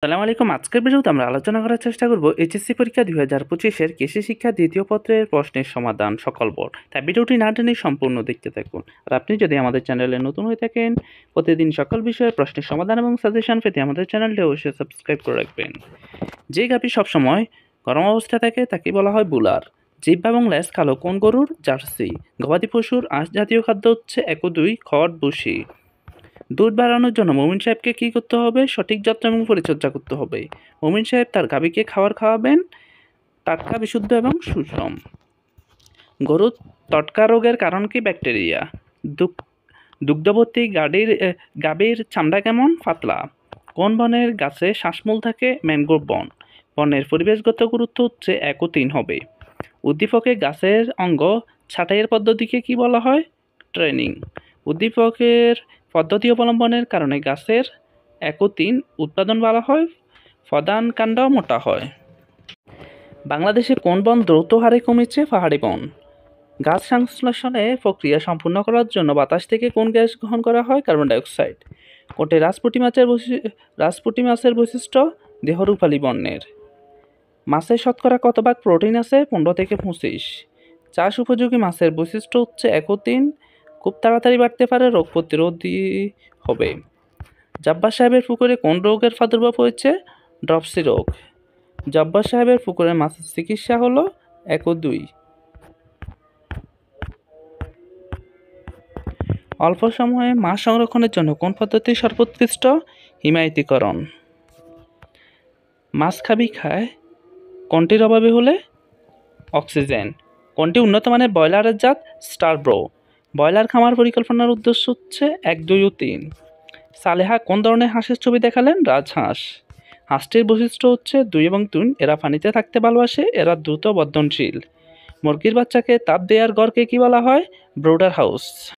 আসসালামু আলাইকুম। আজকের ভিডিওতে আমরা আলোচনা করার চেষ্টা করব এইচএসসি পরীক্ষা ২০২৫-এর কৃষি শিক্ষা দ্বিতীয় পত্রের প্রশ্নের সমাধান সকল বোর্ড। তাই ভিডিওটি না টেনে সম্পূর্ণ দেখতে থাকুন। আর আপনি যদি আমাদের চ্যানেলে নতুন হয়ে থাকেন, প্রতিদিন সকল বিষয়ে প্রশ্নের সমাধান এবং সাজেশন পেতে আমাদের চ্যানেলটি অবশ্যই সাবস্ক্রাইব করে রাখবেন। যে গাভী সবসময় গরম অবস্থায় থাকে তাকে বলা হয় বুলার। জিহ্বা এবং লেজ কালো কোন গরুর? জার্সি। গবাদি পশুর আঁশ জাতীয় খাদ্য হচ্ছে ১ ও ২ খড়, ভুসি। দুধ বাড়ানোর জন্য মোমিন সাহেবকে কী করতে হবে? সঠিক যত্ন এবং পরিচর্যা করতে হবে। মোমিন সাহেব তার গাভীকে খাবার খাওয়াবেন টাটকা, বিশুদ্ধ এবং সুষম। গরুর তটকা রোগের কারণ কি? ব্যাকটেরিয়া। দুগ্ধবর্তী গাভীর চামড়া কেমন? পাতলা। কোন বনের গাছে শ্বাসমূল থাকে? ম্যানগ্রোভ বন। বনের পরিবেশগত গুরুত্ব হচ্ছে ১ ও ৩ হবে। উদ্দীপকে গাছের অঙ্গ ছাঁটাইয়ের পদ্ধতিকে কি বলা হয়? ট্রেনিং। উদ্দীপকের পদ্ধতি অবলম্বনের কারণে গাছের ১ ও ৩ উৎপাদন ভালো হয়, প্রধান কাণ্ড মোটা হয়। বাংলাদেশে কোন বন দ্রুত হারে কমেছে? পাহাড়ি বন। গাছ সংশ্লেষণে প্রক্রিয়া সম্পূর্ণ করার জন্য বাতাস থেকে কোন গ্যাস গ্রহণ করা হয়? Carbon dioxide. কোনটি রাজপুঁটি মাছের বৈশিষ্ট্য? দেহ রূপালী বর্ণের। মাছের শতকরা কত ভাগ প্রোটিন আছে? ১৫ থেকে ২৫। চাষ উপযোগী মাছের বৈশিষ্ট্য হচ্ছে ১ ও ৩, খুব তাড়াতাড়ি বাড়তে পারে, রোগ প্রতিরোধী হবে। জব্বার সাহেবের পুকুরে কোন রোগের প্রাদুর্ভাব হয়েছে? ড্রপসি রোগ। জব্বার সাহেবের পুকুরে মাছের চিকিৎসা হলো ১ ও ২। অল্প সময়ে মাছ সংরক্ষণের জন্য কোন পদ্ধতি সর্বোৎকৃষ্ট? হিমায়িতীকরণ। মাছ খায় কোনটির অভাবে হলে? অক্সিজেন। কোনটি উন্নত মানের ব্রয়লারের জাত? স্টারব্রো। ব্রয়লার খামার পরিকল্পনার উদ্দেশ্য হচ্ছে ১, ২ ও ৩। সালেহা কোন ধরনের হাঁসের ছবি দেখালেন? রাজহাঁস। হাঁসটির বৈশিষ্ট্য হচ্ছে ২ এবং ৩, এরা পানিতে থাকতে ভালোবাসে, এরা দ্রুত বর্ধনশীল। মুরগির বাচ্চাকে তাপ দেওয়ার ঘরকে কি বলা হয়? Brooder house.